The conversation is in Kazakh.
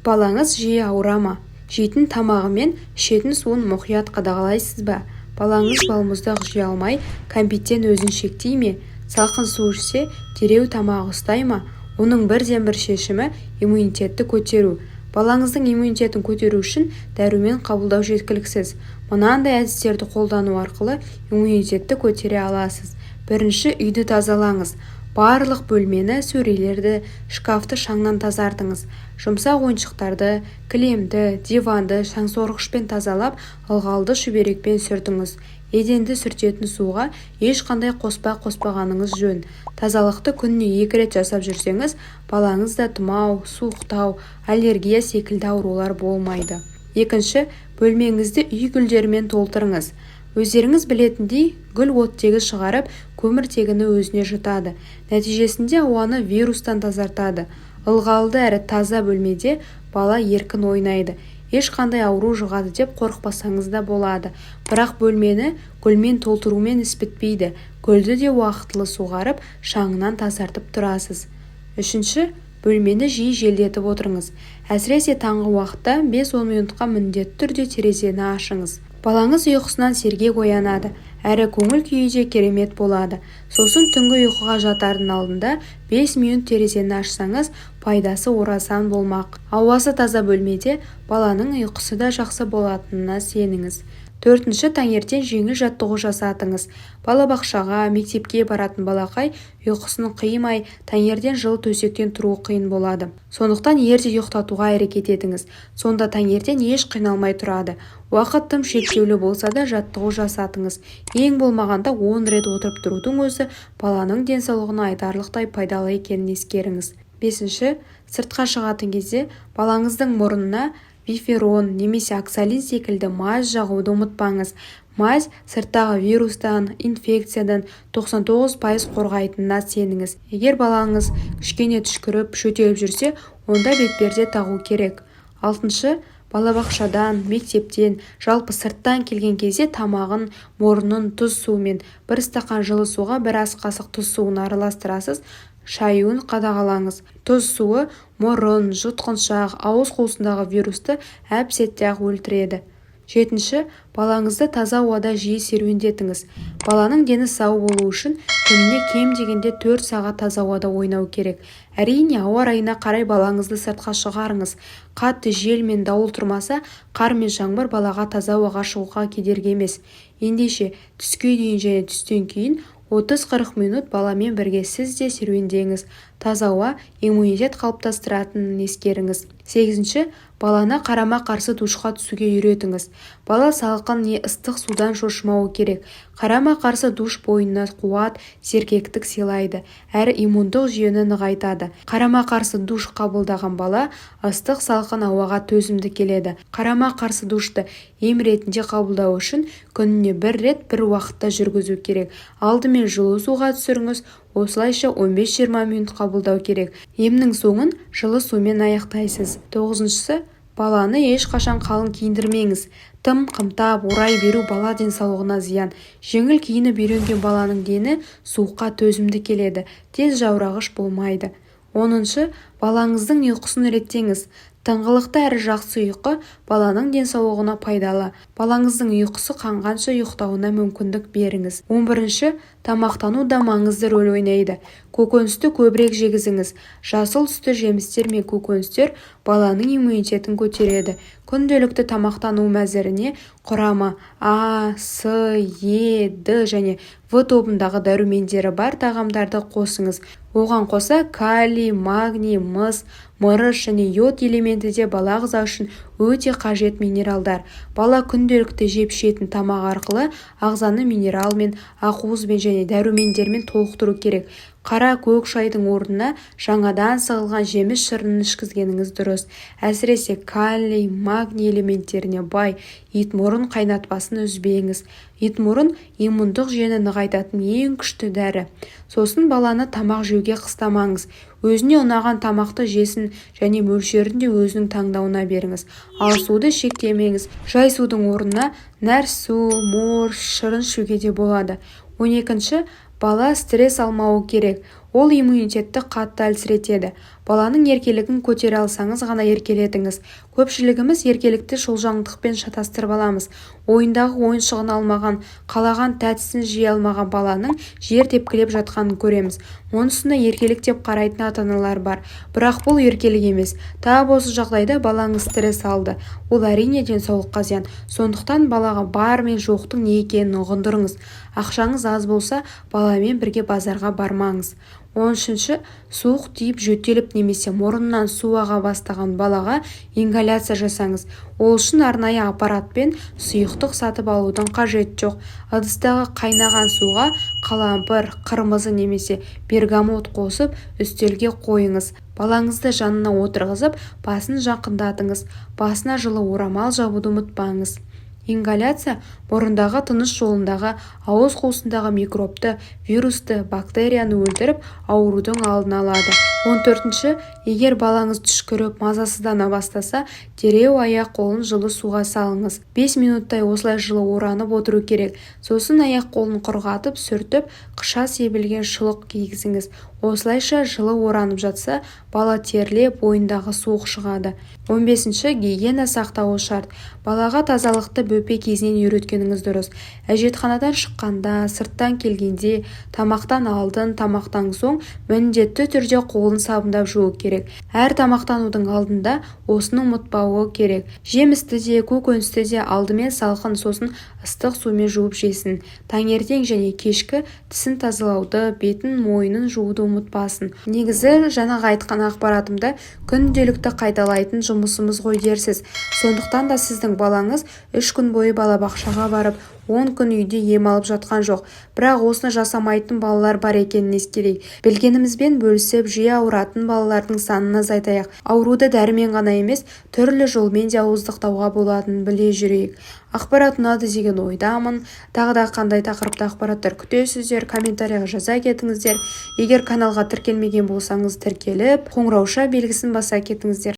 Балаңыз жиі ауыра ма? Жейтін тамағы мен ішетін суын мұқият қадағалайсыз ба? Балаңыз балмұздақ жей алмай, кәмпиттен өзін шектей ме? Салқын су ішсе, дереу тамағы ұстай ма? Оның бірден-бір шешімі иммунитетті көтеру. Балаңыздың иммунитетін көтеру үшін дәрумен қабылдау жеткіліксіз. Мынандай әдістерді қолдану арқылы иммунитетті көтере аласыз. Бірінші, үйді тазалаңыз. Барлық бөлмені, сөрелерді, шкафты шаңнан тазартыңыз. Жұмсақ ойыншықтарды, кілемді, диванды шаңсорғышпен тазалап, ылғалды шүберекпен сүртіңіз. Еденді сүртетін суға ешқандай қоспа қоспағаныңыз жөн. Тазалықты күніне 2 рет жасап жүрсеңіз, балаңызда тұмау, суықтау, аллергия секілді аурулар болмайды. Екінші, бөлмеңізді үй гүлдерімен толтырыңыз. Өздеріңіз білетіндей, гүл оттегі шығарып, көміртегіні өзіне жұтады. Нәтижесінде ауаны вирустан тазартады. Ылғалды әрі таза бөлмеде бала еркін ойнайды. Ешқандай ауру жұғады деп қорықпасаңыз да болады. Бірақ бөлмені гүлмен толтырумен іс бітпейді. Гүлді де уақытылы суғарып, шаңынан тазартып тұрасыз. Үшінші, бөлмені жиі желдетіп отырыңыз. Әсіресе таңғы уақытта 5-10 минутқа міндетті түрде терезені ашыңыз. Балаңыз ұйқысынан сергек оянады, әрі көңіл күйі де керемет болады. Сосын түнгі ұйқыға жатардың алдында 5 минут терезені ашсаңыз, пайдасы орасан болмақ. Ауасы таза бөлмеде баланың ұйқысы да жақсы болатынына сеніңіз. Төртінші, таңертең жеңіл жаттығу жасатыңыз. Балабақшаға, мектепке баратын балақай ұйқысын қимай, таңертең жылы төсектен тұру қиын болады. Сондықтан ерте ұйықтатуға әрекет етіңіз. Сонда таңертең еш қиналмай тұрады. Уақыт тым шектеулі болса да жаттығу жасатыңыз. Ең болмағанда 10 рет отырып тұрудың өзі баланың денсаулығына айтарлықтай пайдалы екенін ескеріңіз. Бесінші, сыртқа шығатын кезде балаңыздың мұрнына биферон немесе оксалин секілді маз жағуды ұмытпаңыз. Маз сырттағы вирустан, инфекциядан 99% қорғайтынына сеніңіз. Егер балаңыз кішкене түшкіріп, шөтеліп жүрсе, онда бетперде тағу керек. Алтыншы, балабақшадан, мектептен, жалпы сырттан келген кезде тамағын, мұрнын тұз суымен 1 стақан жылы суға 1 ас қасық тұз суын араластырасыз. Шаюын қадағалаңыз. Тұз суы мұрын, жұтқыншақ, ауыз қуысындағы вирусты әп-сәтте-ақ өлтіреді. Жетінші, балаңызды таза ауада жиі серуендетіңіз. Баланың дені сау болу үшін күніне кем дегенде 4 сағат таза ауада ойнау керек. Әрине, ауа райына қарай балаңызды сыртқа шығарыңыз. Қатты жел мен дауыл тұрмаса, қар мен жаңбыр балаға таза ауаға шығуға кедергі емес. Ендеше, түске дейін және түстен кейін 30-40 минут баламен бірге сіз де серуендеңіз. Таза ауа иммунитет қалыптастыратынын ескеріңіз. 8-ші, баланы қарама-қарсы душқа түсуге үйретіңіз. Бала салқын не ыстық судан шошымауы керек. Қарама-қарсы душ бойына қуат, сергектік сыйлайды, әрі иммундық жүйені нығайтады. Қарама-қарсы душ қабылдаған бала ыстық салқын ауаға төзімді келеді. Қарама-қарсы душты ем ретінде қабылдау үшін күніне 1 рет бір уақытта жүргізу керек. Алдымен жылы суға түсіріңіз, осылайша 15-20 минут қабылдау керек. Емнің соңын жылы сумен аяқтайсыз. 9-шысы, баланы ешқашан қалың киіндірмеңіз. Тым қымтап, орай беру бала денсаулығына зиян. Жеңіл киініп үйренген баланың дені суыққа төзімді келеді, тез жаурағыш болмайды. 10-шы, балаңыздың ұйқысын реттеңіз. Тыңғылықты әрі жақсы ұйқы баланың денсаулығына пайдалы. Балаңыздың ұйқысы қанғанша ұйықтауына мүмкіндік беріңіз. 11-ші, тамақтану да маңызды рөл ойнайды. Көкөністі көбірек жегізіңіз. Жасыл түсті жемістер мен көкөністер баланың иммунитетін көтереді. Күнделікті тамақтану мәзіріне құрамы А, С, Е, Д және В тобындағы дәрумендері бар тағамдарды қосыңыз. Оған қоса калий, магний, мыс, мырыш және йод элементі де бала ағзасы үшін өте қажет минералдар. Бала күнделікті жеп ішетін тамақ арқылы ағзаны минералмен, ақуызбен және дәрумендермен толықтыру керек. Қара көк шайдың орнына жаңадан сығылған жеміс шырынын ішкізгеніңіз дұрыс. Әсіресе калий, магний элементтеріне бай итмұрын қайнатпасын үзбеңіз. Итмұрын иммундық жүйені нығайтатын ең күшті дәрі. Сосын баланы тамақ жеуге қыстамаңыз. Өзіне ұнаған тамақты жесін және мөлшерін де өзінің таңдауына беріңіз. Ал суды шектемеңіз. Жай судың орнына нәр су, морж, шырын ішуге де болады. 12-ші, бала стресс алмауы керек. Ол иммунитетті қатты әлсіретеді. Баланың еркелігін көтере алсаңыз ғана еркелетіңіз. Көпшілігіміз еркелікті шолжаңдықпен шатастырып аламыз. Ойындағы ойыншығын алмаған, қалаған тәтісін жей алмаған баланың жер тепкілеп жатқанын көреміз. Онысына еркелік деп қарайтын ата-аналар бар. Бірақ бұл еркелік емес. Тап осы жағдайда балаңыз стресс алды. Ол әрине денсаулыққа зиян. Сондықтан балаға бар мен жоқтың не екенін ұғындырыңыз. Ақшаңыз аз болса, баламен бірге базарға бармаңыз. 13. Суық тиіп жөтеліп немесе мұрнынан су аға бастаған балаға ингаляция жасаңыз. Ол үшін арнайы аппаратпен сұйықтық сатып алудың қажет жоқ. Ыдыстағы қайнаған суға қалампыр, қырмызы немесе бергамот қосып үстелге қойыңыз. Балаңызды жанына отырғызып, басын жақындатыңыз. Басына жылы орамал жабуды ұмытпаңыз. Ингаляция мұрындағы тыныс жолындағы, ауыз қуысындағы микробты, вирусты, бактерияны өлтіріп, аурудың алдын алады. 14. Егер балаңыз түшкіріп, мазасыздана бастаса, дереу аяқ-қолын жылы суға салыңыз. 5 минуттай осылай жылы оранып отыру керек. Сосын аяқ-қолын құрғатып, сүртіп, қыша себілген шұлық кигізіңіз. Осылайша жылы оранып жатса, бала терлеп, бойындағы суық шығады. 15. Гигиена сақтауы шарт. Балаға тазалықты бөпе кезінен үйреткеніңіз дұрыс. Әжетханадан шыққанда, сырттан келгенде, тамақтан алдын, тамақтан соң міндетті түрде қолын сабындап жуу керек. Әр тамақтанудың алдында осыны ұмытпауы керек. Жемісті де, көкөністі де алдымен салқын, сосын ыстық сумен жуып жесін. Таңертең және кешкі тісін тазалауды, бетін, мойнын жууды ұмытпасын. Негізі жаңағы айтқан ақпаратымда күнделікті қайталайтын жұмысымыз ғой дерсіз. Сондықтан да сіздің балаңыз 3 күн бойы балабақшаға барып, 10 күн үйде ем алып жатқан жоқ. Бірақ осыны жасамайтын балалар бар екенін ескерейік. Білгенімізбен бөлісіп, жиі ауыратын балалардың санын азайтайық. Ауруды дәрімен ғана емес, түрлі жолмен де ауыздықтауға болатынын біле жүрейік. Ақпарат ұнады деген ойдамын. Тағы да қандай тақырыпта ақпараттар күтесіздер, комментарияға жаза кетіңіздер. Егер каналға тіркелмеген болсаңыз тіркеліп, қоңырауша белгісін баса кетіңіздер.